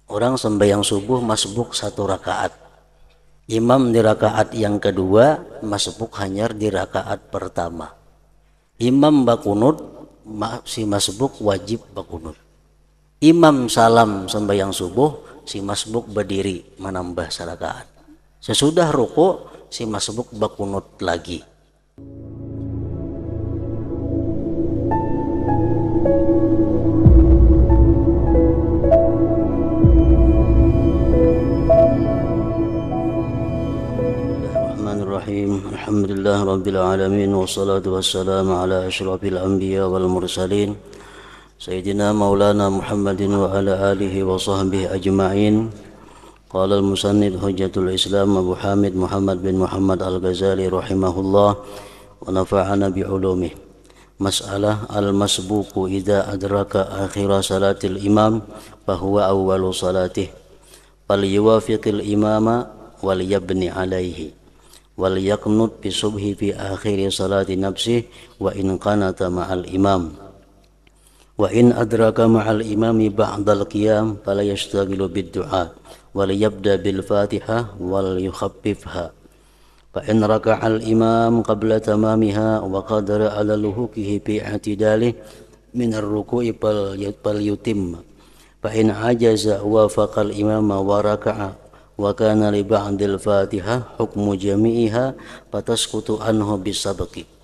Orang sembahyang subuh masbuk 1 rakaat. Imam di rakaat yang kedua, masbuk hanya di rakaat pertama. Imam bakunut, si masbuk wajib bakunut. Imam salam sembahyang subuh, si masbuk berdiri menambah 1 rakaat. Sesudah ruku, si masbuk bakunut lagi. Bismillahirrahmanirrahim. Alhamdulillah rabbil alamin, wassalatu wassalamu ala asyrafil anbiya wal mursalin Sayyidina Maulana Muhammadin wa ala alihi wa sahbihi ajma'in. Qala al-musannif hujjatul Islam Abu Hamid Muhammad bin Muhammad al-Ghazali rahimahullah wa nafa'ana bi'ulumih. Mas'alah al-masbuku idza adraka akhira salatil imam fahuwa awwalu salatih fal yuwafiqil imama wal yabni alaihi wal yaqnut bi subhi fi akhiri salati nafsih wa in qanata ma'al imam. Wa in adraka ma'al imami ba'dal qiyam fala yashtaghilu bid-du'a wal yabda bil Fatihah wal yukhaffifha. Fa in raka'al imam qabla tamamiha wa qadara 'ala luhukihi fi i'tidalih min ar-ruku'i fal yutim. Fa in ajaza wa faqal imama wa raka'a wa kana li ba'dil Fatihah hukmu jami'iha fatasqutu anhu bisabqi.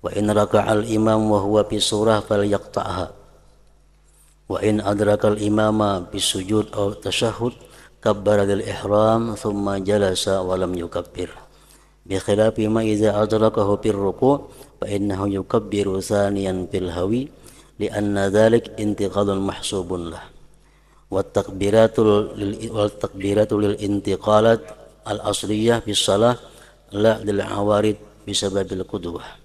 Wa in raka'al imam wa huwa fi surah falyaqta'ha. Wa in adrakal imama bisujud aw tashahhud kabbara lil ihram thumma jalasa wa lam yukabbir. Bi khilafi ma idza adrakahu fir ruku' fa innahu yukabbiru thaniyan fil hawi li anna dhalik intiqalun mahsubun lah. Wa takbiratul lil intiqalat al asliyah bis salah la lil awarid bisababil qudwah.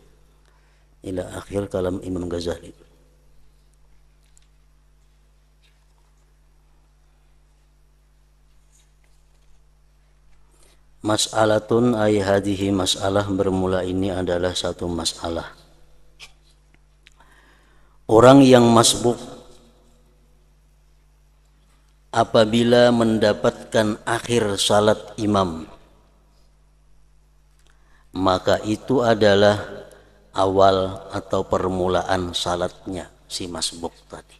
Ila akhir kalam Imam Ghazali. Mas'alatun ay hadhihi mas'alah, bermula ini adalah satu masalah. Orang yang masbuk apabila mendapatkan akhir salat imam, maka itu adalah awal atau permulaan salatnya si masbuk tadi.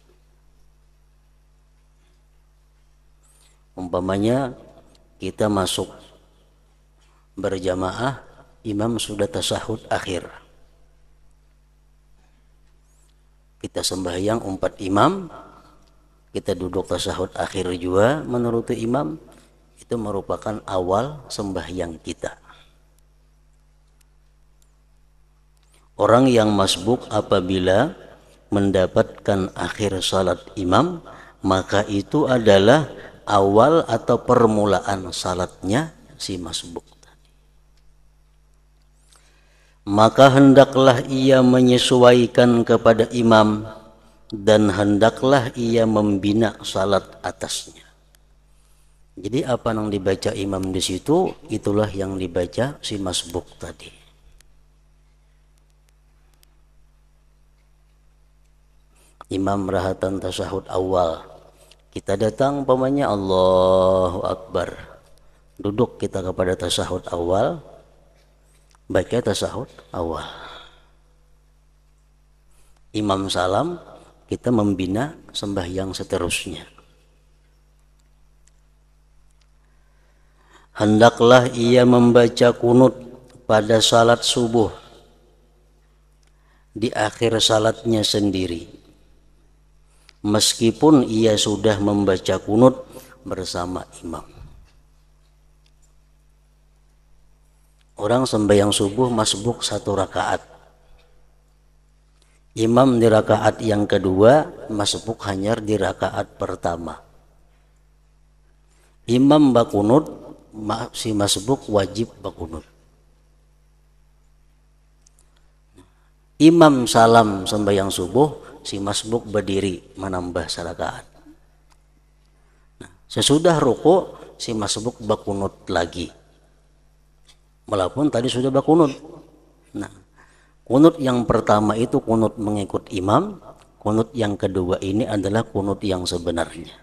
Umpamanya kita masuk berjamaah, imam sudah tasyahud akhir, kita sembahyang 4 imam, kita duduk tasyahud akhir juga menuruti imam, itu merupakan awal sembahyang kita. Orang yang masbuk apabila mendapatkan akhir salat imam, maka itu adalah awal atau permulaan salatnya si masbuk tadi. Maka hendaklah ia menyesuaikan kepada imam dan hendaklah ia membina salat atasnya. Jadi apa yang dibaca imam di situ, itulah yang dibaca si masbuk tadi. Imam rahatan tasyahud awal, kita datang umpamanya Allahu Akbar, duduk kita kepada tasyahud awal, baca tasyahud awal. Imam salam, kita membina sembahyang seterusnya. Hendaklah ia membaca kunut pada salat subuh di akhir salatnya sendiri, meskipun ia sudah membaca kunut bersama imam. Orang sembahyang subuh masbuk 1 rakaat. Imam di rakaat yang kedua, masbuk hanya di rakaat pertama. Imam bakunut, si masbuk wajib bakunut. Imam salam sembahyang subuh, si masbuk berdiri menambah 1 rakaat. Sesudah ruku, si masbuk bakunut lagi, walaupun tadi sudah bakunut. Nah, kunut yang pertama itu kunut mengikut imam, kunut yang kedua ini adalah kunut yang sebenarnya.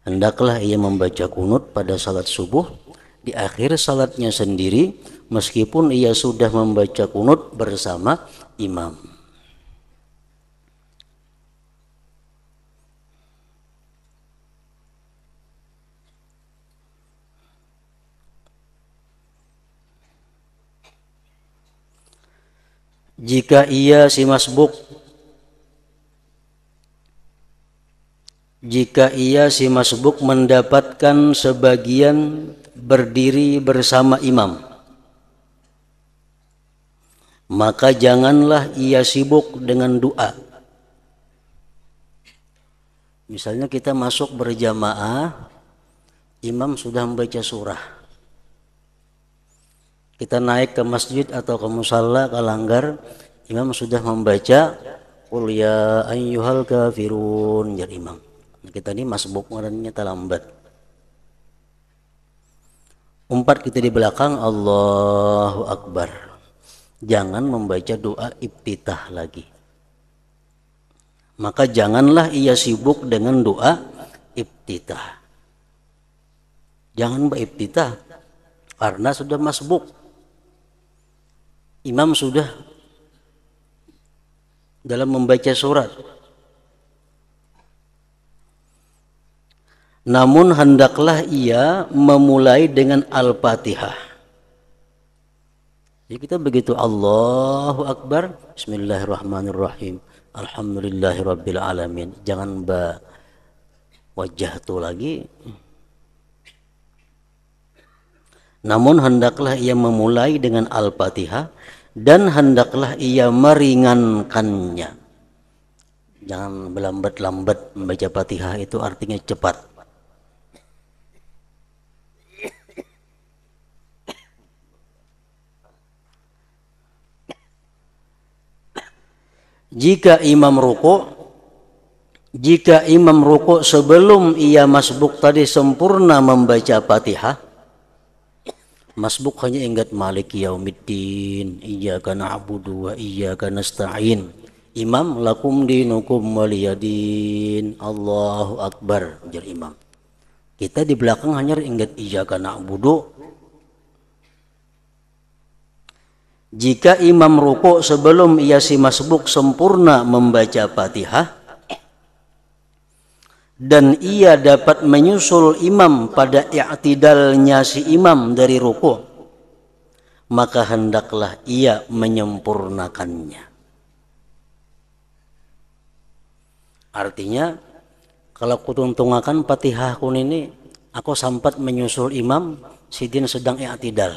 hendaklah ia membaca kunut pada salat subuh di akhir salatnya sendiri meskipun ia sudah membaca kunut bersama imam. Jika ia si masbuk mendapatkan sebagian berdiri bersama imam, maka janganlah ia sibuk dengan doa. Misalnya kita masuk berjamaah, imam sudah membaca surah. Kita naik ke masjid atau ke musalla, ke langgar, imam sudah membaca qul ya ayyuhal kafirun, jadi imam. Kita ini masbuk orangnya terlambat. Umpat kita di belakang, Allahu Akbar. Jangan membaca doa iftitah lagi. Maka janganlah ia sibuk dengan doa iftitah. Jangan beriftitah karena sudah masbuk. Imam sudah dalam membaca surat. Namun hendaklah ia memulai dengan Al-Fatihah. Jadi kita begitu Allahu Akbar, Bismillahirrahmanirrahim, Alhamdulillahirabbil alamin. Jangan wajah tu lagi. Namun hendaklah ia memulai dengan Al-Fatihah dan hendaklah ia meringankannya. Jangan berlambat-lambat membaca Fatihah, itu artinya cepat. Jika imam ruku sebelum ia masbuk tadi sempurna membaca Fatihah, masbuk hanya ingat Maliki Yaumiddin, Iyyaka na'budu wa iyyaka nasta'in, imam lakum dinukum waliyadin, Allahu Akbar, jadi imam. Kita di belakang hanya ingat Iyyaka na'budu. Jika imam ruku sebelum ia si masbuk sempurna membaca Fatihah dan ia dapat menyusul imam pada i'tidalnya si imam dari ruku, maka hendaklah ia menyempurnakannya. Artinya, kalau kutuntungakan Fatihah kun ini, aku sempat menyusul imam, sidin sedang i'tidal.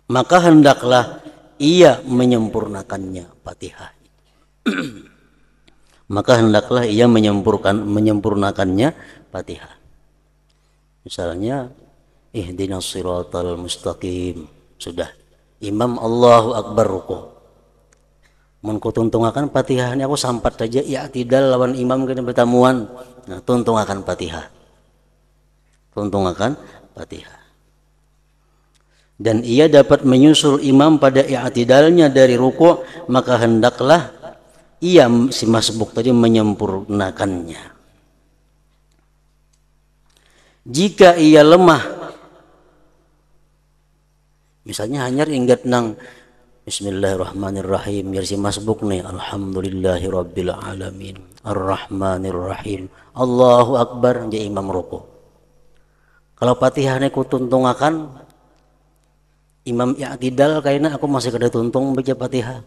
Maka hendaklah ia menyempurnakannya Fatihah. Maka hendaklah ia menyempurnakannya Fatihah. Misalnya ihdinas siratal mustaqim, sudah imam Allahu Akbar ruku, mun kutuntungakan Fatihah ini aku sampat saja i'tidal lawan imam kena bertamuan, nah tuntungakan Fatihah, dan ia dapat menyusul imam pada i'tidalnya dari ruku, maka hendaklah ia si masbuk tadi menyempurnakannya. Jika ia lemah, misalnya hanya ingat nang Bismillahirrahmanirrahim, ya si masbuk nih Alhamdulillahirabbil alamin, Arrahmanirrahim, Allahu Akbar, jadi imam ruku. Kalau Fatihah ini kutuntungakan imam i'tidal, kayaknya aku masih kada tuntung baca Fatihah.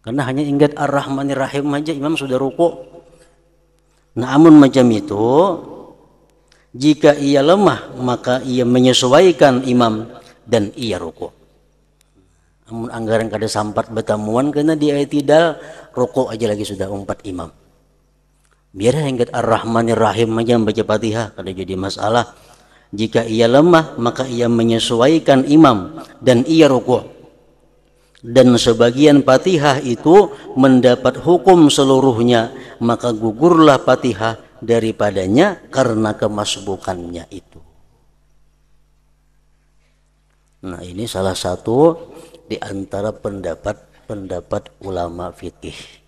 Karena hanya ingat Ar-Rahmanir-Rahim aja imam sudah ruku. Nah, amun macam itu, jika ia lemah maka ia menyesuaikan imam dan ia ruku. Amun anggaran kada sampat bertamuan karena dia i'tidal, ruku aja lagi sudah umpat imam. Biar ingat Ar-Rahmanir-Rahim aja baca Fatihah, kada jadi masalah. Jika ia lemah maka ia menyesuaikan imam dan ia ruku. Dan sebagian Fatihah itu mendapat hukum seluruhnya, maka gugurlah Fatihah daripadanya karena kemasbukannya itu. Nah, ini salah satu di antara pendapat pendapat ulama fikih.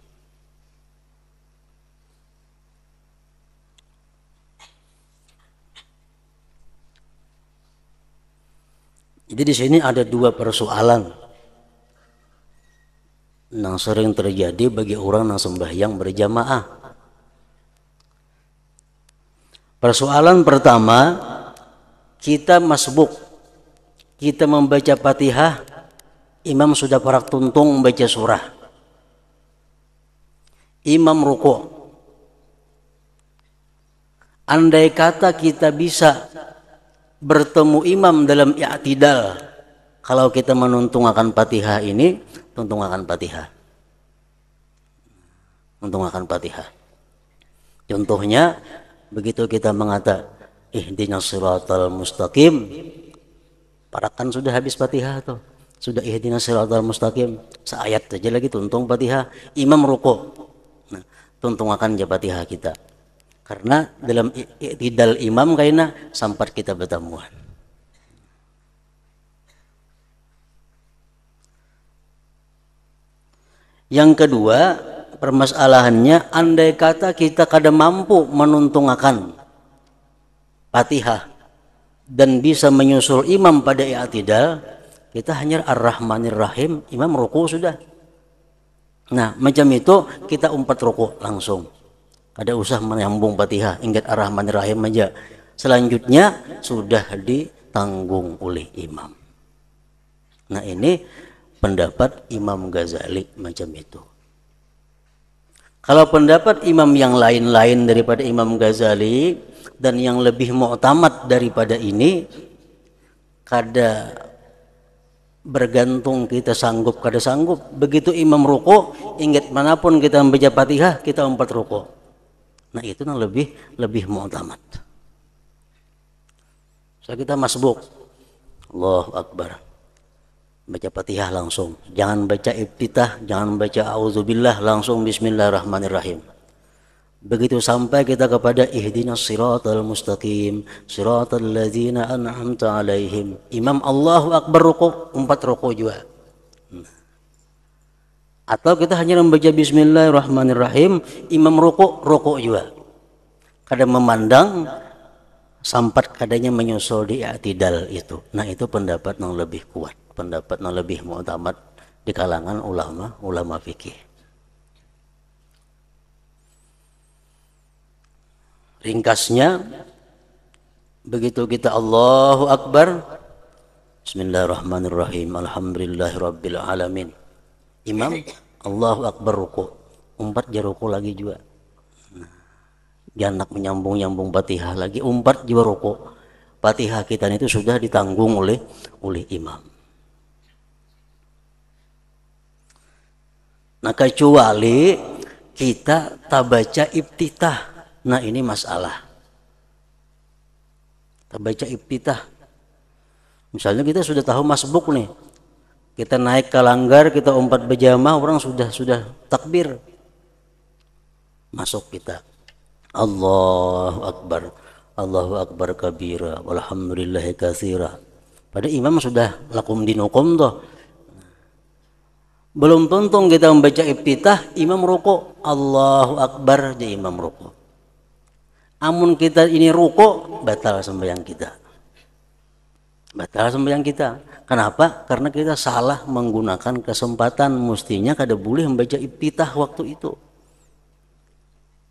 Jadi di sini ada dua persoalan yang sering terjadi bagi orang yang sembahyang berjamaah. Persoalan pertama, kita masbuk, kita membaca Fatihah, imam sudah parak tuntung membaca surah, imam ruku'. Andai kata kita bisa bertemu imam dalam i'tidal, kalau kita menuntung akan Fatihah ini, tuntung akan Fatihah, tuntung akan Fatihah. Contohnya, begitu kita mengata ihdinas siratal mustaqim, parakan sudah habis Fatihah tuh, sudah ihdinas siratal mustaqim, seayat saja lagi tuntung Fatihah, imam ruku'. Nah, tuntung akan Fatihah kita. Karena dalam i'tidal imam kayaknya sampai kita bertemuan. Yang kedua, permasalahannya andai kata kita kada mampu menuntung akan Fatihah dan bisa menyusul imam pada i'tidal, kita hanya Ar-Rahmanir Rahim, imam ruku sudah. Nah, macam itu kita umpat ruku langsung. Ada usah menyambung Fatihah, ingat Ar-Rahmanir Rahim aja. Selanjutnya sudah ditanggung oleh imam. Nah, ini pendapat Imam Ghazali macam itu. Kalau pendapat imam yang lain-lain daripada Imam Ghazali dan yang lebih mu'tamad daripada ini, kada bergantung kita sanggup kada sanggup. Begitu imam ruku, ingat manapun kita membaca Fatihah, kita umpat ruku. Nah, itu yang lebih mu'tamad. So, kita masbuk, Allahu Akbar, baca Fatihah langsung, jangan baca iftitah, jangan baca auzubillah, langsung bismillahirrahmanirrahim. Begitu sampai kita kepada ihdinas siratal mustaqim, siratal ladzina an'amta alaihim, imam Allahu Akbar ruku, umpat ruku juga. Atau kita hanya membaca bismillahirrahmanirrahim, imam ruku juga. Kadang memandang sampai kadanya menyusul di i'tidal itu. Nah, itu pendapat yang lebih kuat, pendapat yang lebih mu'tamad di kalangan ulama fikih. Ringkasnya, begitu kita Allahu Akbar, bismillahirrahmanirrahim, alhamdulillahirabbil alamin, imam Allahu Akbar ruku, umpat dia ruku lagi juga. Jangan nak menyambung Fatihah lagi, umpat juga ruku. Fatihah kita itu sudah ditanggung oleh imam. Nah, kecuali kita tak baca iftitah, nah ini masalah. Tak baca iftitah, misalnya kita sudah tahu masbuk nih, kita naik ke langgar, kita umpat berjamaah, orang sudah takbir, masuk kita Allahu Akbar kabira walhamdulillahi katsira. Pada imam sudah lakum dinukum toh. Belum tuntung kita membaca iftitah, imam ruku, Allahu Akbar, jadi imam ruku. Amun kita ini ruku, batal sembahyang kita. Batal sembahyang kita. Kenapa? Karena kita salah menggunakan kesempatan, mestinya kada boleh membaca iftitah waktu itu.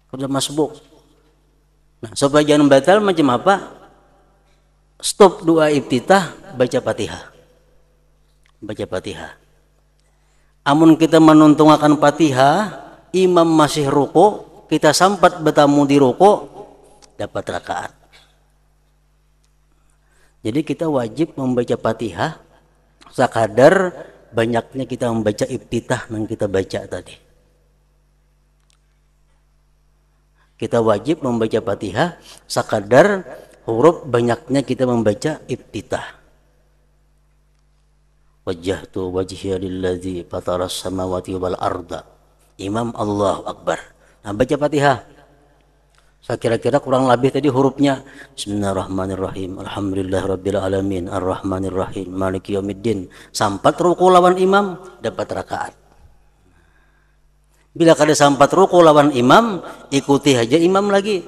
Kada masbuk. Nah, supaya jangan batal macam apa? Stop doa iftitah, baca Fatihah. Baca Fatihah. Amun kita menuntung akan Fatihah, imam masih ruku, kita sampat bertamu di ruku, dapat rakaat. Jadi kita wajib membaca Fatihah sekadar banyaknya kita membaca iftitah yang kita baca tadi. Kita wajib membaca Fatihah sekadar huruf banyaknya kita membaca iftitah. Wajjahtu wajhiya lillazi fataras samawati wal arda. Imam Allahu Akbar. Nah, baca Fatihah. Saya kira-kira kurang lebih tadi hurufnya Bismillahirrahmanirrahim, alhamdulillahirabbil alamin, arrahmanirrahim, maliki yaumiddin. Sampai ruku lawan imam dapat rakaat. Bila kada sampat ruku lawan imam, ikuti aja imam lagi.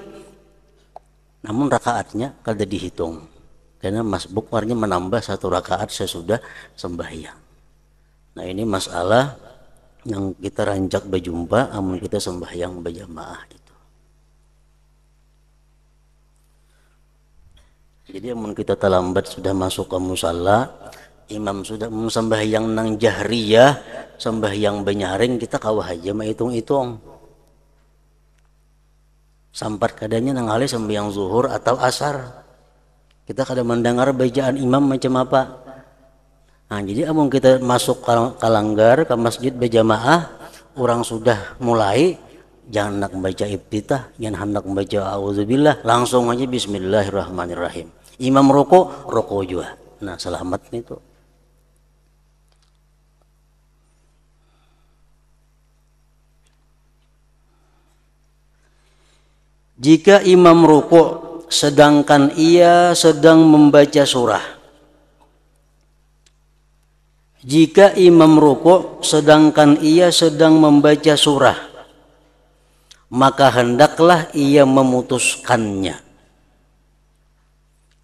Namun rakaatnya kada dihitung. Karena masbuk artinya menambah 1 rakaat sesudah sembahyang. Nah ini masalah yang kita rancak berjumpa, amun kita sembahyang berjamaah itu. Jadi amun kita terlambat sudah masuk ke musalla, imam sudah sembahyang nang jahriyah, sembahyang benyaring, kita kawah aja menghitung-hitung. Sampat kadanya nang hale sembahyang zuhur atau asar. Kita kada mendengar bacaan imam macam apa. Nah, jadi amun kita masuk ke langgar ke masjid berjamaah, orang sudah mulai, jangan hendak membaca iftitah, jangan hendak membaca auzubillah, langsung aja bismillahirrahmanirrahim. Imam rukuk juga. Nah, selamat itu. Jika imam rukuk sedangkan ia sedang membaca surah. Jika imam rukuk sedangkan ia sedang membaca surah, maka hendaklah ia memutuskannya.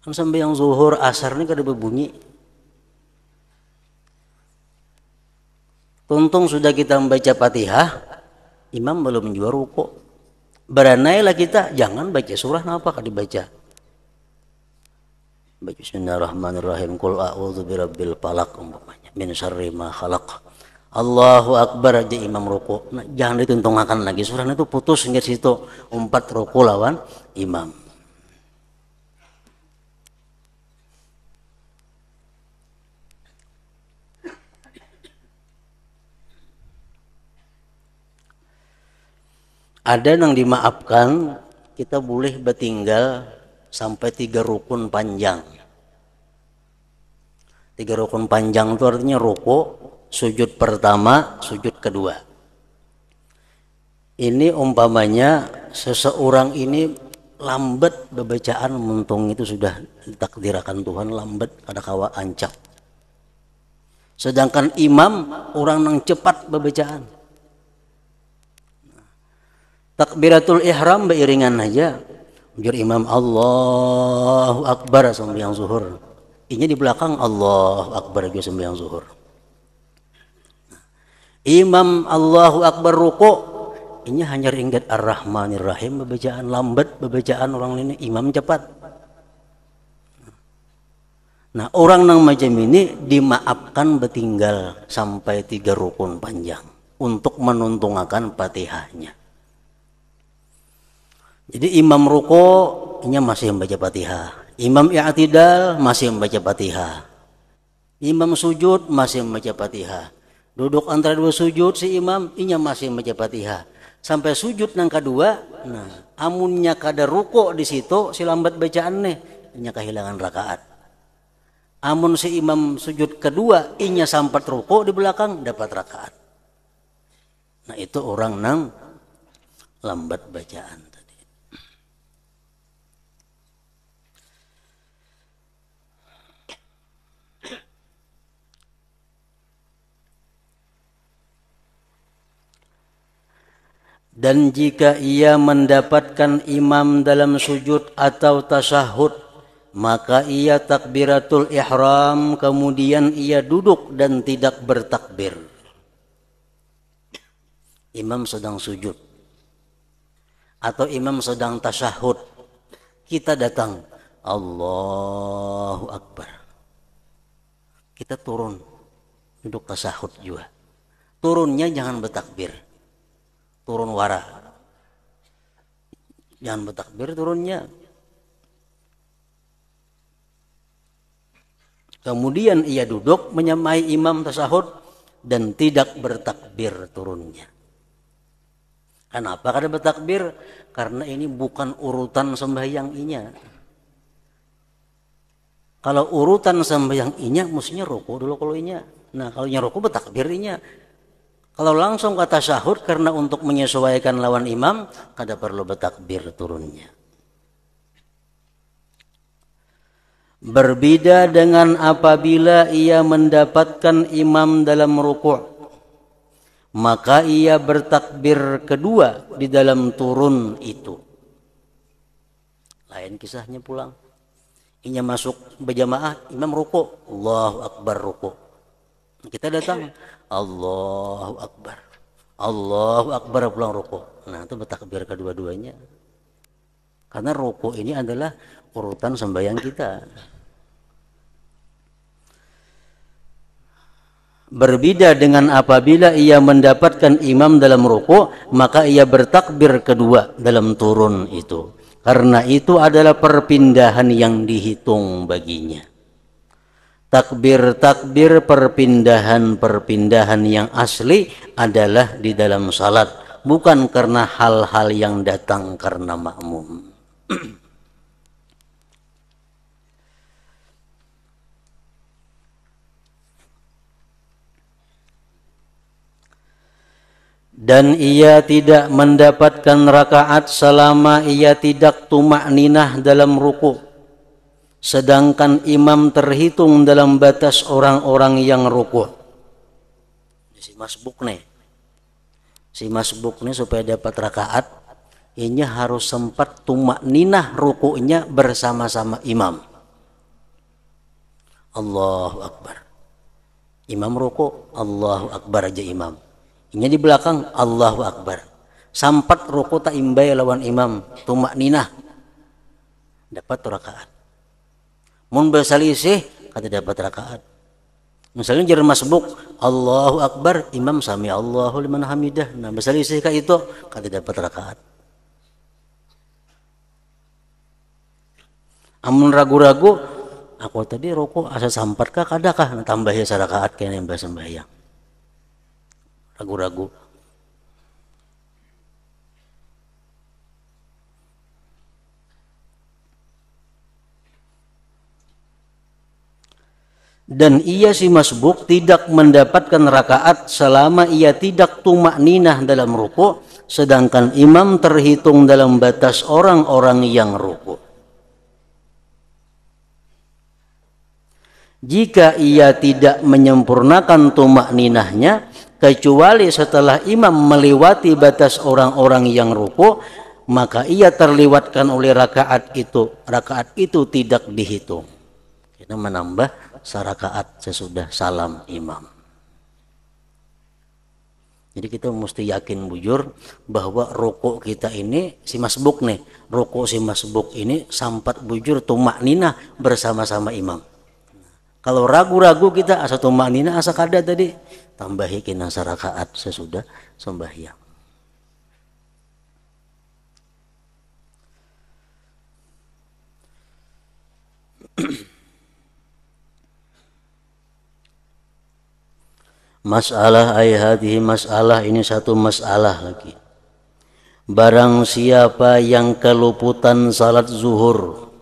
Kan sampai yang zuhur asar ini kada berbunyi. Tuntung sudah kita membaca Fatihah, imam belum juga rukuk. Beranailah kita, jangan baca surah, kenapa kada dibaca? Baca bismillahirrahmanirrahim, qul a'udzu birabbil falaq umpamanya, min syarri ma khalaq. Allahu akbar aja imam ruku. Nah, jangan dituntungkan lagi surah itu, putus hingga situ, 4 ruku lawan imam. Ada yang dimaafkan, kita boleh bertinggal sampai 3 rukun panjang. 3 rukun panjang itu artinya ruku, sujud pertama, sujud kedua. Ini umpamanya seseorang ini lambat bacaan, muntung itu sudah ditakdirkan Tuhan lambat, kada kawa ancap. Sedangkan imam orang yang cepat bacaan. Takbiratul ihram beriringan aja. Jur imam Allahu akbar sembahyang zuhur. Inya di belakang Allahu akbar juga sembahyang zuhur. Imam Allahu akbar ruku, inya hanya ingat Ar-Rahmanir-Rahim, bacaan lambat, bacaan orang ini imam cepat. Nah, orang nang macam ini dimaafkan bertinggal sampai 3 rukun panjang untuk menuntungkan Fatihahnya. Jadi imam ruku nya masih membaca Fatihah, imam i'tidal masih membaca Fatihah, imam sujud masih membaca Fatihah, duduk antara 2 sujud si imam inya masih membaca Fatihah sampai sujud nang kedua. Nah, amunnya kada ruku di situ si lambat bacaan nih, inya kehilangan rakaat. Amun si imam sujud kedua inya sampat ruku di belakang, dapat rakaat. Nah, itu orang nang lambat bacaan. Dan jika ia mendapatkan imam dalam sujud atau tasyahud, maka ia takbiratul ihram, kemudian ia duduk dan tidak bertakbir. Imam sedang sujud atau imam sedang tasyahud, kita datang Allahu akbar, kita turun duduk tasyahud juga. Turunnya jangan bertakbir, turun wara, jangan bertakbir turunnya. Kemudian ia duduk menyamai imam tasyahud dan tidak bertakbir turunnya. Kenapa kada bertakbir? Karena ini bukan urutan sembahyang inya. Kalau urutan sembahyang inya mestinya ruku dulu kalau inya. Nah, kalau inya ruku bertakbir inya. Kalau langsung kata tasyahud karena untuk menyesuaikan lawan imam, kada perlu bertakbir turunnya. Berbeda dengan apabila ia mendapatkan imam dalam ruku', maka ia bertakbir kedua di dalam turun itu. Lain kisahnya pulang. Inya masuk berjamaah, imam ruku, Allahu Akbar ruku. Kita datang, Allahu Akbar. Allahu Akbar pulang ruku. Nah, itu bertakbir kedua-duanya. Karena ruku ini adalah urutan sembahyang kita. Berbeda dengan apabila ia mendapatkan imam dalam ruku, maka ia bertakbir kedua dalam turun itu. Karena itu adalah perpindahan yang dihitung baginya. Takbir-takbir perpindahan-perpindahan yang asli adalah di dalam salat, bukan karena hal-hal yang datang karena makmum. Dan ia tidak mendapatkan rakaat selama ia tidak tumakninah dalam ruku. Sedangkan imam terhitung dalam batas orang-orang yang ruku. Si masbuk nih supaya dapat rakaat, ini harus sempat tumakninah rukunya bersama-sama imam. Allahu Akbar. Imam ruku, Allahu Akbar aja imam. Ini di belakang Allahu Akbar. Sampat ruku tak imbai lawan imam, tumakninah. Dapat rakaat. Mun berselisih kata dapat rakaat. Misalnya jar masbuk Allahu Akbar, imam sami Allahu liman hamidah. Nah, berselisih ka itu kata dapat rakaat. Amun ragu-ragu, aku tadi ruku asa sampat kah kadakah tambah ya sarakaat kene mbah sembahyang. Ragu-ragu. Dan ia si masbuk tidak mendapatkan rakaat selama ia tidak tumakninah dalam ruku, sedangkan imam terhitung dalam batas orang-orang yang ruku. Jika ia tidak menyempurnakan tumakninahnya kecuali setelah imam melewati batas orang-orang yang ruku, maka ia terlewatkan oleh rakaat itu. Rakaat itu tidak dihitung. Kita menambah sarakaat sesudah salam imam. Jadi kita mesti yakin bujur bahwa ruku kita ini si masbuk nih, ruku si masbuk ini sampat bujur tumakninah bersama-sama imam. Kalau ragu-ragu kita asa tumakninah asa kada tadi, tambahi kena sarakaat sesudah sembahyang. Masalah hadhihi masalah, ini satu masalah lagi. Barang siapa yang keluputan salat zuhur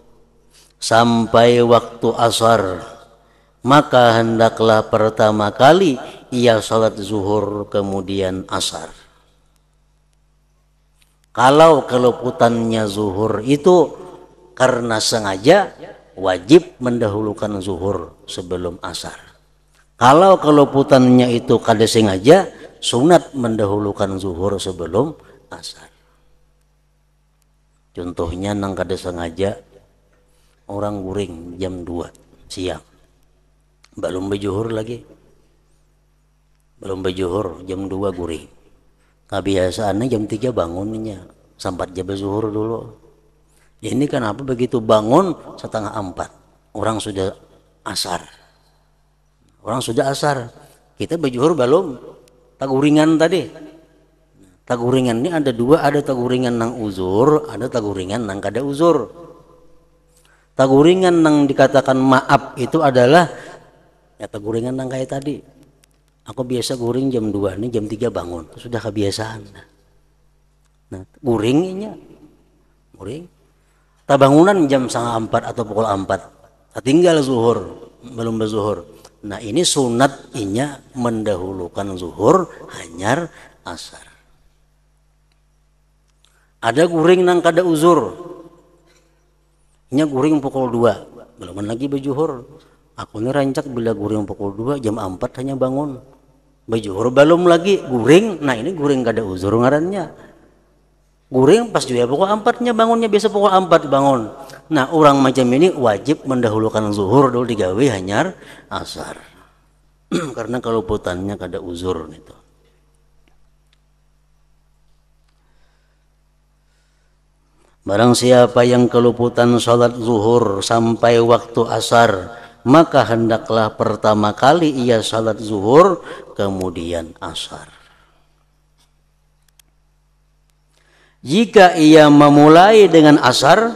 sampai waktu asar, maka hendaklah pertama kali ia salat zuhur kemudian asar. Kalau keluputannya zuhur itu karena sengaja, wajib mendahulukan zuhur sebelum asar. Kalau keluputannya itu kada sengaja, sunat mendahulukan zuhur sebelum asar. Contohnya nang kada sengaja, orang guring jam 2 siang. Belum berjuhur lagi. Belum berjuhur jam 2 guring. Kebiasaannya jam 3 bangunnya. Sampai jam zuhur dulu. Ini kenapa begitu bangun 3:30? Orang sudah asar. Orang sudah asar. Kita berjuhur belum. Taguringan tadi. Taguringan ini ada dua. Ada taguringan nang uzur. Ada taguringan nang kada uzur. Taguringan nang dikatakan maaf itu adalah ya taguringan nang kayak tadi. Aku biasa guring jam 2 ini jam 3 bangun. Itu sudah kebiasaan. Nah, guringnya. Guring. Tabangunan jam 3:30 atau pukul 4. Tinggal zuhur. Belum berzuhur. Nah, ini sunat inya mendahulukan zuhur hanyar asar. Ada guring nang kada uzur. Inya guring pukul 2. Belum lagi berjuhur. Aku ini rancak bila guring pukul 2 jam 4 hanya bangun. Bajuhur belum lagi guring. Nah ini guring kada uzur ngarannya. Guring pas juga pukul 4-nya bangunnya, biasa pukul 4 bangun. Nah orang macam ini wajib mendahulukan zuhur dulu digawe hanyar asar. Karena kalau putannya kada uzur gitu. Barang siapa yang keluputan sholat zuhur sampai waktu asar, maka hendaklah pertama kali ia sholat zuhur, kemudian asar. Jika ia memulai dengan asar,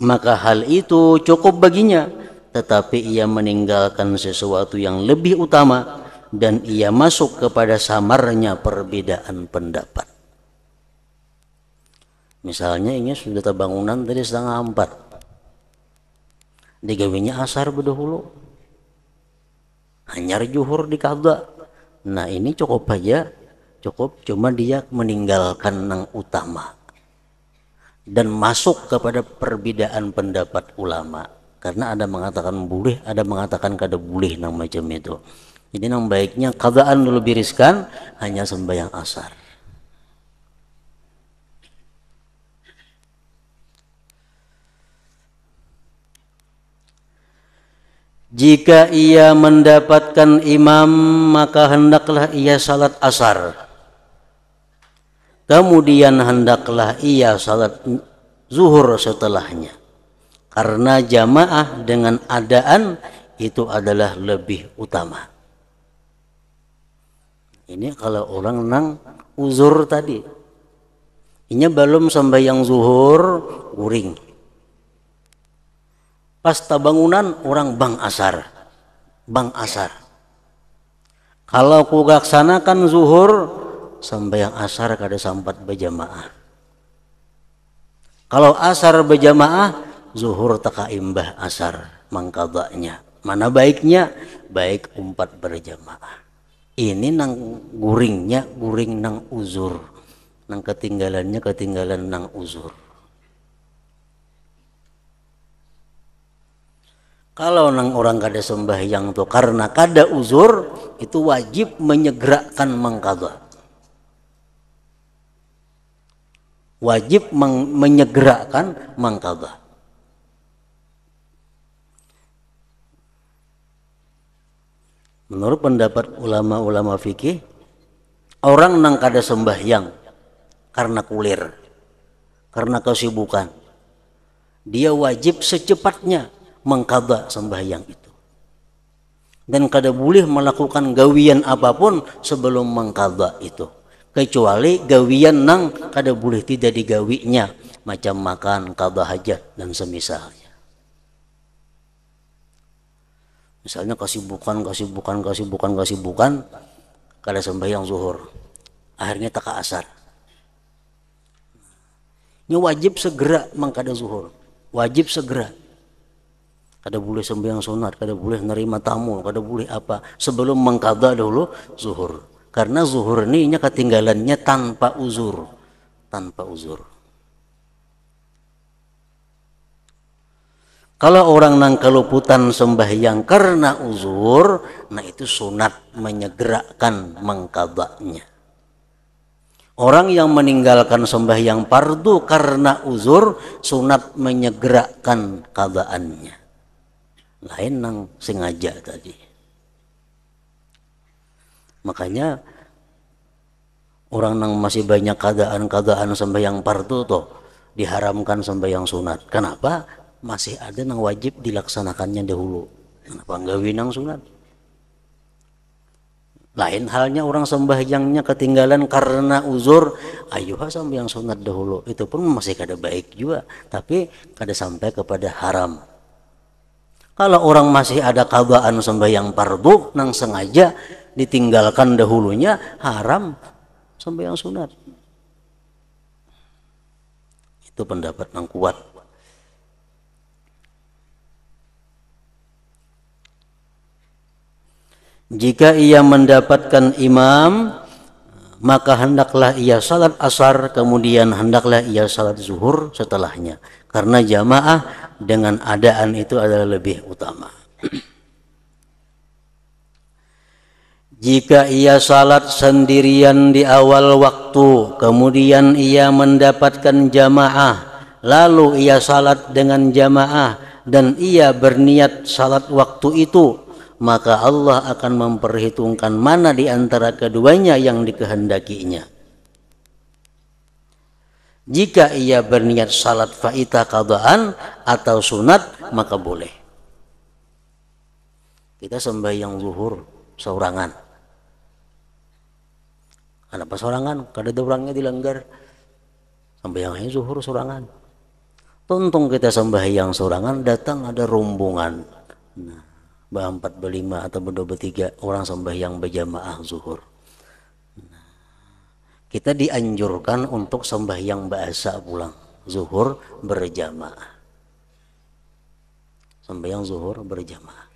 maka hal itu cukup baginya, tetapi ia meninggalkan sesuatu yang lebih utama dan ia masuk kepada samarnya perbedaan pendapat. Misalnya ini sudah terbangunan tadi 3:30, digawinya asar berdahulu, hanyar zuhur dikada. Nah ini cukup aja, cukup, cuma dia meninggalkan yang utama dan masuk kepada perbedaan pendapat ulama, karena ada mengatakan boleh, ada mengatakan kada boleh nang macam itu. Jadi nang baiknya qadaan dulu biriskan, hanya sembahyang asar. Jika ia mendapatkan imam, maka hendaklah ia salat asar. Kemudian hendaklah ia salat zuhur setelahnya. Karena jamaah dengan adaan itu adalah lebih utama. Ini kalau orang nang uzur tadi. Ini belum sembahyang zuhur, guring. Pas tabangunan orang bang asar. Kalau ku laksanakan zuhur, sembahyang asar kada sampat berjamaah. Kalau asar berjamaah, zuhur taka imbah asar mangkadanya. Mana baiknya? Baik umpat berjamaah. Ini nang guringnya, guring nang uzur. Nang ketinggalannya, ketinggalan nang uzur. Kalau nang orang kada sembahyang tuh karena kada uzur, itu wajib menyegerakan mangkada. Wajib menyegerakan mangkada. Menurut pendapat ulama-ulama fikih, orang nang kada sembahyang karena kulir, karena kesibukan, dia wajib secepatnya mengqadha sembahyang itu, dan kada boleh melakukan gawian apapun sebelum mengqadha itu, kecuali gawian nang kada boleh tidak digawinya, macam makan, qadha hajat dan semisalnya. Misalnya kesibukan kada sembahyang zuhur, akhirnya taka asar, ini wajib segera mengqadha zuhur, wajib segera. Kada boleh sembahyang sunat, kada boleh nerima tamu, kada boleh apa sebelum mengqadha dahulu zuhur. Karena zuhur ini ketinggalannya tanpa uzur. Kalau orang nang keluputan sembahyang karena uzur, nah itu sunat menyegerakan mengqadhanya. Orang yang meninggalkan sembahyang fardu karena uzur, sunat menyegerakan qadhaannya. Lain nang sengaja tadi. Makanya orang nang masih banyak keadaan sembahyang fardu toh diharamkan sembahyang sunat. Kenapa? Masih ada nang wajib dilaksanakannya dahulu. Kenapa nggawi nang sunat? Lain halnya orang sembahyangnya ketinggalan karena uzur, ayo sembahyang sunat dahulu. Itu pun masih kada baik juga, tapi kada sampai kepada haram. Kalau orang masih ada qadhaan sembahyang fardu nang sengaja ditinggalkan dahulunya, haram sembahyang sunat. Itu pendapat yang kuat. Jika ia mendapatkan imam, maka hendaklah ia salat asar, kemudian hendaklah ia salat zuhur setelahnya. Karena jamaah dengan adaan itu adalah lebih utama. Jika ia salat sendirian di awal waktu, kemudian ia mendapatkan jamaah, lalu ia salat dengan jamaah dan ia berniat salat waktu itu, maka Allah akan memperhitungkan mana di antara keduanya yang dikehendakinya. Jika ia berniat salat faitah qadaan atau sunat, maka boleh. Kita sembahyang zuhur seorangan. Kenapa sorangan? Kada ada orangnya dilanggar. Sembahyangnya zuhur sorangan. Tuntung kita sembahyang sorangan, datang ada rombongan. Nah, berempat, berlima atau berdua, bertiga orang sembahyang berjamaah zuhur. Nah, kita dianjurkan untuk sembahyang bahasa pulang zuhur berjamaah. Sembahyang zuhur berjamaah.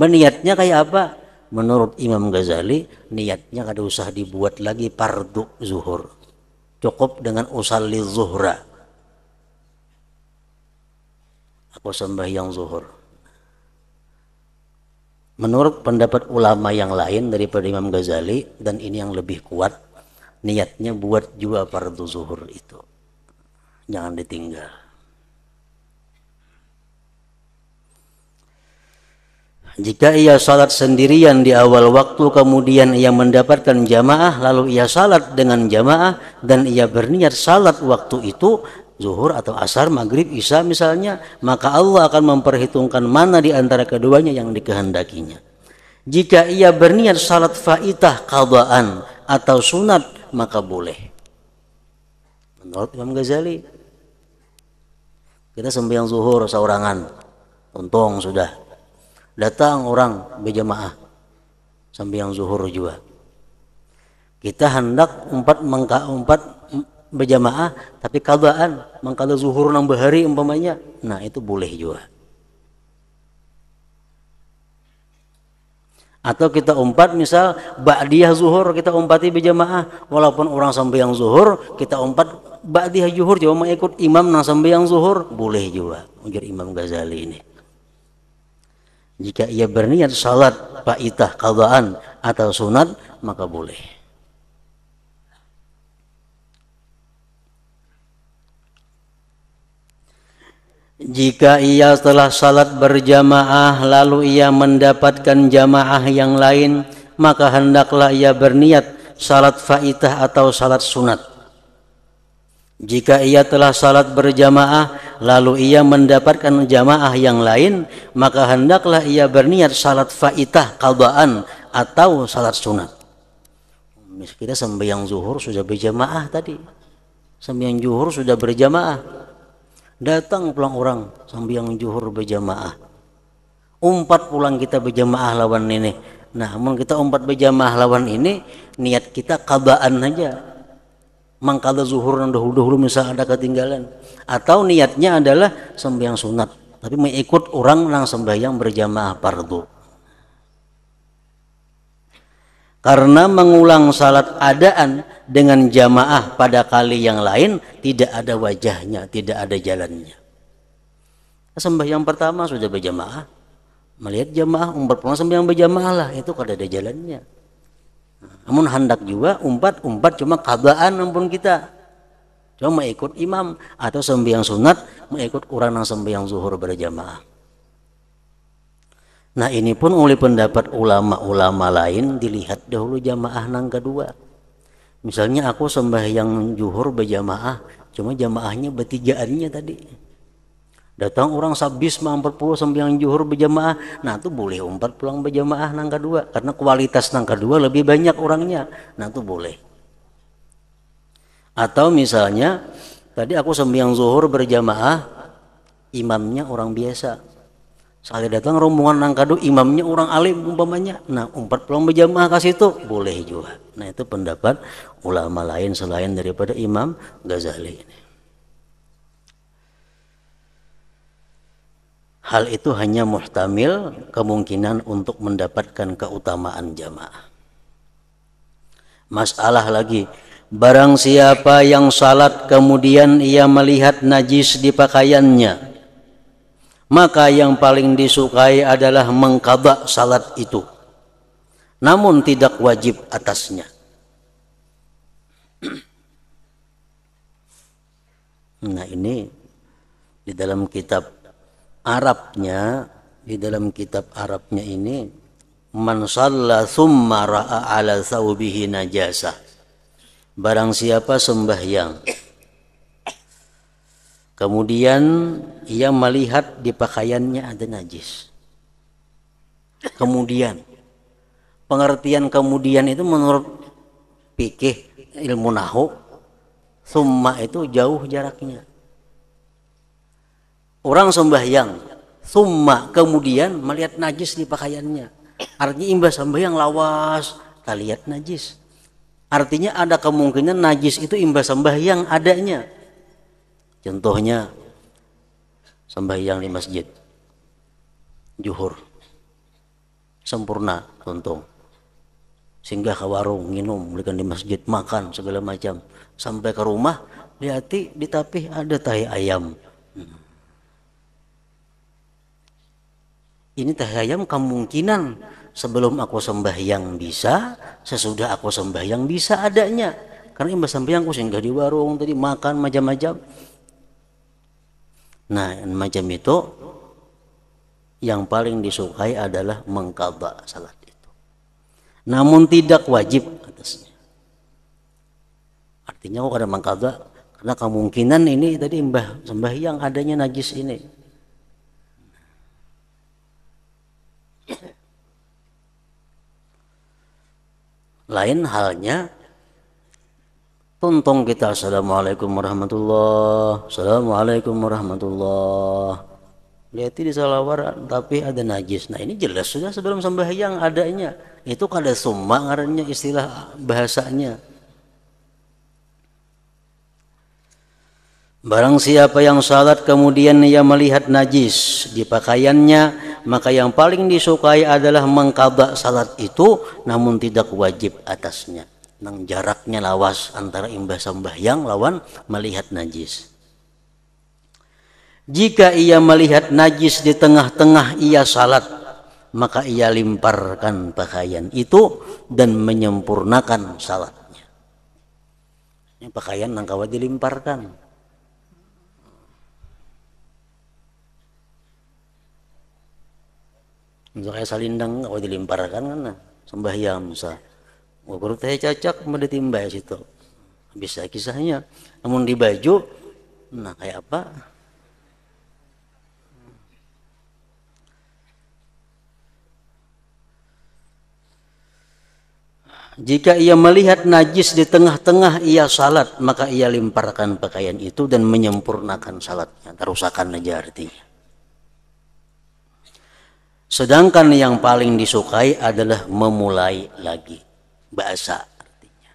Meniatnya kayak apa? Menurut Imam Ghazali, niatnya kada usah dibuat lagi fardu zuhur. Cukup dengan usalli zuhra. Aku sembahyang zuhur. Menurut pendapat ulama yang lain daripada Imam Ghazali, dan ini yang lebih kuat, niatnya buat juga fardu zuhur itu. Jangan ditinggal. Jika ia salat sendirian di awal waktu, kemudian ia mendapatkan jamaah, lalu ia salat dengan jamaah dan ia berniat salat waktu itu, zuhur atau asar, maghrib, isya misalnya, maka Allah akan memperhitungkan mana di antara keduanya yang dikehendakinya. Jika ia berniat salat faitah qadaan atau sunat, maka boleh. Menurut Imam Ghazali, kita sembahyang zuhur seorangan, untung sudah. Datang orang berjamaah sembahyang zuhur juga. Kita hendak empat berjamaah, tapi qadaan, mengqada zuhur nang bahari umpamanya. Nah, itu boleh juga. Atau kita umpat misal ba'diyah zuhur, kita umpati berjamaah, walaupun orang sembahyang zuhur, kita umpat ba'diyah zuhur cuma mengikut imam nang sembahyang zuhur, boleh juga ujar Imam Ghazali ini. Jika ia berniat salat faitah qadaan atau sunat, maka boleh. Jika ia telah salat berjamaah lalu ia mendapatkan jamaah yang lain, maka hendaklah ia berniat salat faitah atau salat sunat. Jika ia telah salat berjamaah lalu ia mendapatkan jamaah yang lain, maka hendaklah ia berniat salat faitah qadaan atau salat sunat. Kita sembahyang zuhur sudah berjamaah tadi. Sembahyang zuhur sudah berjamaah. Datang pulang orang sembahyang zuhur berjamaah. Umpat pulang kita berjamaah lawan ini. Nah, namun kita umpat berjamaah lawan ini, niat kita qadaan aja. Mangkala zuhur yang dahulu misal ada ketinggalan, atau niatnya adalah sembahyang sunat tapi mengikut orang yang sembahyang berjamaah fardu. Karena mengulang salat adaan dengan jamaah pada kali yang lain tidak ada wajahnya, tidak ada jalannya. Sembahyang pertama sudah berjamaah, melihat jamaah umpat pulang sembahyang berjamaah lah, itu kada ada jalannya. Namun hendak juga umpat cuma qadaan ampun kita. Cuma ikut imam atau sembahyang sunat mengikut orang yang sembahyang zuhur berjamaah. Nah, ini pun oleh pendapat ulama-ulama lain dilihat dahulu jamaah nang kedua. Misalnya aku sembahyang zuhur berjamaah, cuma jamaahnya bertigaannya tadi. Datang orang sabis 40 sembahyang zuhur berjamaah, nah itu boleh umpat pulang berjamaah nang kedua karena kualitas nang kedua lebih banyak orangnya, nah itu boleh. Atau misalnya tadi aku sembahyang zuhur berjamaah, imamnya orang biasa, sekali datang rombongan nang kedua imamnya orang alim umpamanya, nah umpat pulang berjamaah ke situ boleh juga. Nah, itu pendapat ulama lain selain daripada Imam Ghazali ini. Hal itu hanya muhtamil kemungkinan untuk mendapatkan keutamaan jamaah. Masalah lagi, barang siapa yang salat kemudian ia melihat najis di pakaiannya, maka yang paling disukai adalah mengqadha salat itu. namun tidak wajib atasnya. Nah ini di dalam kitab Arabnya, ini man shalla thumma ra'a ala thawbihi najasah. Barang siapa sembahyang kemudian ia melihat di pakaiannya ada najis. Kemudian, pengertian kemudian itu menurut fikih ilmu nahwu, summa itu jauh jaraknya. Orang sembahyang, summa kemudian melihat najis di pakaiannya. Artinya imbas sembahyang lawas, tak lihat najis. Artinya ada kemungkinan najis itu imbas sembahyang adanya. Contohnya sembahyang di masjid zuhur sempurna tuntung, singgah ke warung minum, belikan di masjid makan segala macam, sampai ke rumah lihati di tapih ada tahi ayam. Ini tahi ayam kemungkinan sebelum aku sembahyang bisa, sesudah aku sembahyang bisa adanya. Karena imbas sembahyang aku singgah di warung tadi makan macam-macam. Nah, macam itu yang paling disukai adalah mengqadha salat itu. Namun tidak wajib atasnya. Artinya kok ada mengqadha karena kemungkinan ini tadi imbah sembahyang adanya najis ini. Lain halnya tuntung kita assalamualaikum warahmatullah, assalamualaikum warahmatullah. Lihat di salawar tapi ada najis. Nah ini jelas sudah sebelum sembahyang adanya. Itu kada summa ngarannya istilah bahasanya. Barang siapa yang salat kemudian ia melihat najis di pakaiannya, maka yang paling disukai adalah mengqadha salat itu, namun tidak wajib atasnya. Nang jaraknya lawas antara imbas sembahyang lawan melihat najis. Jika ia melihat najis di tengah-tengah ia salat, maka ia limparkan pakaian itu dan menyempurnakan salatnya. Ini pakaian nang kawa dilimparkan. Untuk kayak salindang kawa dilimparkan kan sembahyang misal. Guru teh cacak mau ditimbai situ. Bisa kisahnya. Namun di baju, nah kayak apa? Jika ia melihat najis di tengah-tengah ia salat, maka ia limparkan pakaian itu dan menyempurnakan salatnya. Terusakan aja artinya. Sedangkan yang paling disukai adalah memulai lagi. Bahasa artinya.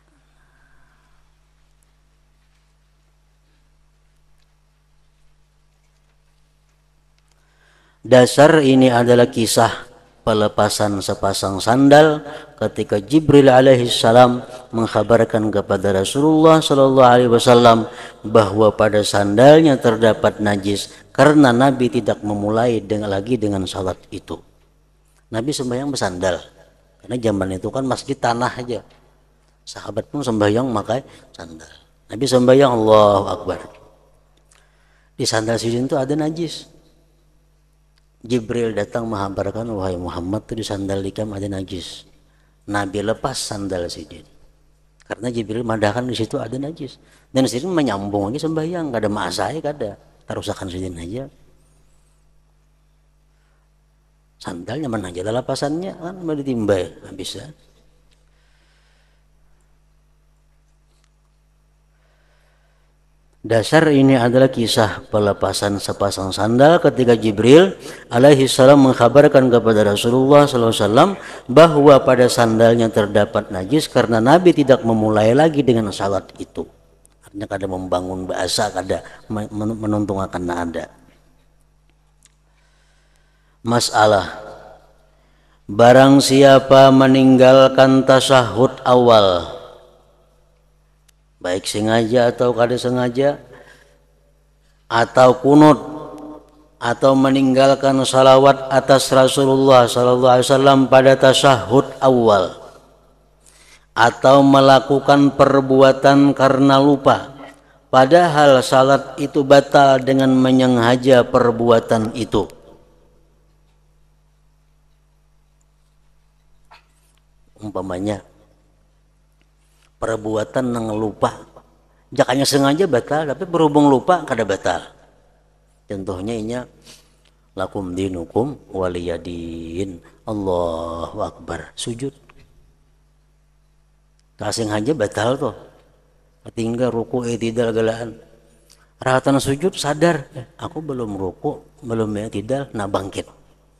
Dasar ini adalah kisah pelepasan sepasang sandal ketika Jibril alaihissalam mengkhabarkan kepada Rasulullah sallallahu alaihi wasallam bahwa pada sandalnya terdapat najis karena Nabi tidak memulai lagi dengan salat itu. Nabi sembahyang bersandal karena zaman itu kan masjid tanah aja. Sahabat pun sembahyang pakai sandal. Nabi sembahyang Allahu Akbar. Di sandal sidin itu ada najis. Jibril datang menghabarkan, wahai Muhammad, itu di sandal dikam ada najis. Nabi lepas sandal sidin. Karena Jibril madahkan di situ ada najis. Dan sidin menyambung lagi sembahyang, gak ada maasai, gak ada. Tarusakan sidin aja. Sandalnya mana aja lapasannya kan mau ditimbai, nggak bisa. Dasar ini adalah kisah pelepasan sepasang sandal ketika Jibril alaihissalam mengkhabarkan kepada Rasulullah SAW bahwa pada sandalnya terdapat najis karena Nabi tidak memulai lagi dengan salat itu. Artinya kada membangun bahasa, kada menuntung akan ada. Masalah, barang siapa meninggalkan tasyahud awal, baik sengaja atau kada sengaja, atau kunut atau meninggalkan salawat atas Rasulullah sallallahu alaihi wasallam pada tasyahud awal, atau melakukan perbuatan karena lupa padahal salat itu batal dengan menyengaja perbuatan itu. Umpamanya perbuatan nang lupa, jakanya sengaja batal, tapi berhubung lupa kada batal. Contohnya inya lakum dinukum waliyadin, Allahu Akbar, sujud. Kasing aja batal tuh. Tinggal ruku i'tidal galaan. Rahatan sujud sadar, aku belum ruku, belum i'tidal, nah bangkit.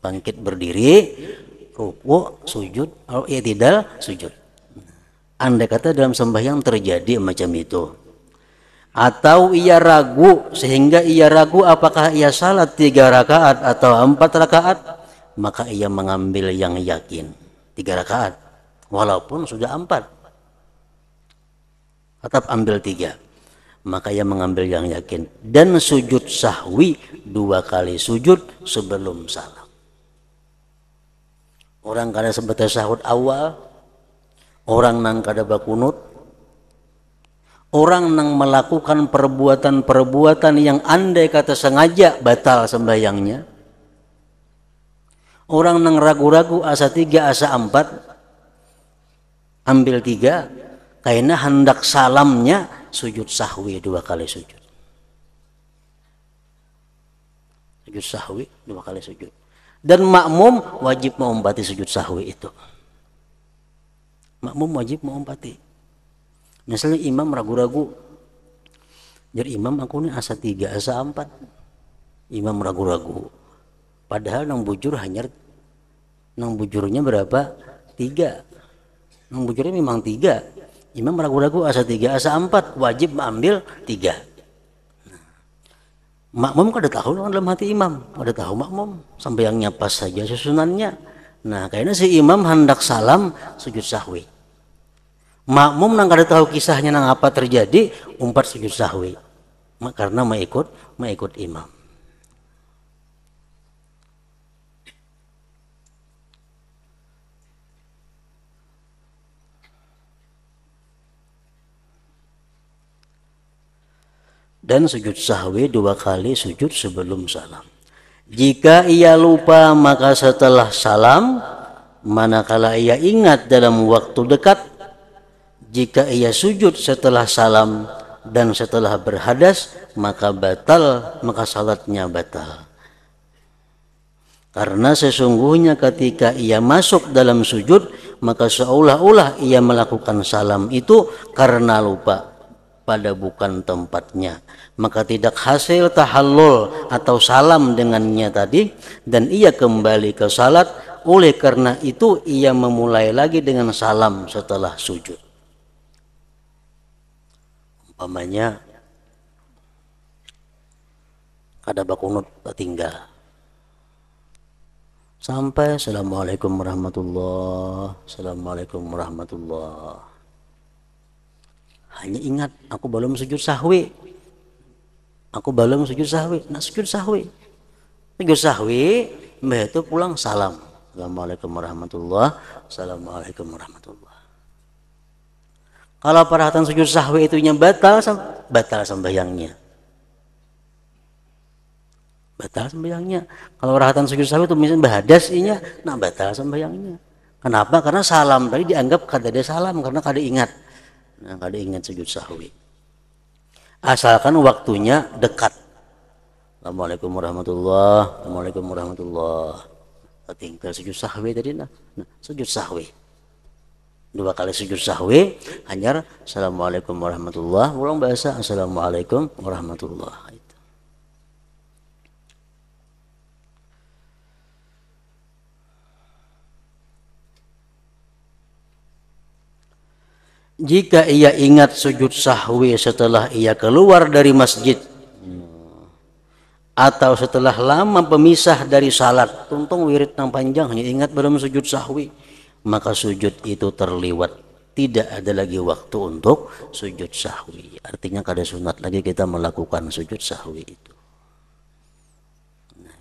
Bangkit berdiri, ruku, sujud, i'tidal, sujud. Andai kata dalam sembahyang terjadi macam itu. Atau ia ragu, sehingga ia ragu apakah ia salat 3 rakaat atau 4 rakaat, maka ia mengambil yang yakin 3 rakaat walaupun sudah 4, tetap ambil 3, maka ia mengambil yang yakin. Dan sujud sahwi 2 kali sujud sebelum salam. Orang kada sebatas sahud awal, orang nang kada bakunut, orang nang melakukan perbuatan-perbuatan yang andai kata sengaja batal sembahyangnya, orang nang ragu-ragu asa 3 asa 4 ambil 3, karena hendak salamnya sujud sahwi 2 kali sujud. Sujud sahwi 2 kali sujud. Dan makmum wajib mengumpati sujud sahwi itu. Makmum wajib mengumpati. Misalnya imam ragu-ragu, jadi imam aku ini asa 3 asa 4, imam ragu-ragu, padahal nang bujurnya berapa? 3. Nang bujurnya memang 3, imam ragu-ragu asa 3 asa 4, wajib mengambil 3. Makmum kada tahu dalam hati imam, kada tahu makmum, sembahyangnya pas saja susunannya. Nah, karena si imam hendak salam sujud sahwi, makmum nang kada tahu kisahnya nang apa terjadi, umpat sujud sahwi karena mengikut imam. Dan sujud sahwi 2 kali sujud sebelum salam. Jika ia lupa maka setelah salam, manakala ia ingat dalam waktu dekat, jika ia sujud setelah salam dan setelah berhadas, maka salatnya batal. Karena sesungguhnya ketika ia masuk dalam sujud, maka seolah-olah ia melakukan salam itu karena lupa pada bukan tempatnya, maka tidak hasil tahallul atau salam dengannya tadi, dan ia kembali ke salat. Oleh karena itu ia memulai lagi dengan salam setelah sujud. Umpamanya kada bakunut tinggal sampai assalamualaikum warahmatullah, assalamualaikum warahmatullah, hanya ingat aku belum sujud sahwi, nah sujud sahwi mbah itu pulang salam, assalamualaikum warahmatullah, assalamualaikum warahmatullah. Kalau perhatian sujud sahwi itunya batal sembahyangnya, Kalau perhatian sujud sahwi itu misalnya bahadas inya, nah batal sembahyangnya. Kenapa? Karena salam tadi dianggap kada ada salam karena kada ingat. Nah, kada ingat sujud sahwi. Asalkan waktunya dekat. Assalamualaikum warahmatullah, assalamualaikum warahmatullah. Tinggal sujud sahwi tadi nah sujud sahwi. 2 kali sujud sahwi, hanya assalamualaikum warahmatullah, ulang bahasa assalamualaikum warahmatullah. Jika ia ingat sujud sahwi setelah ia keluar dari masjid atau setelah lama pemisah dari salat, tuntung wirid nang panjang hanya ingat belum sujud sahwi, maka sujud itu terliwat, tidak ada lagi waktu untuk sujud sahwi. Artinya kada sunat lagi kita melakukan sujud sahwi itu. Nah,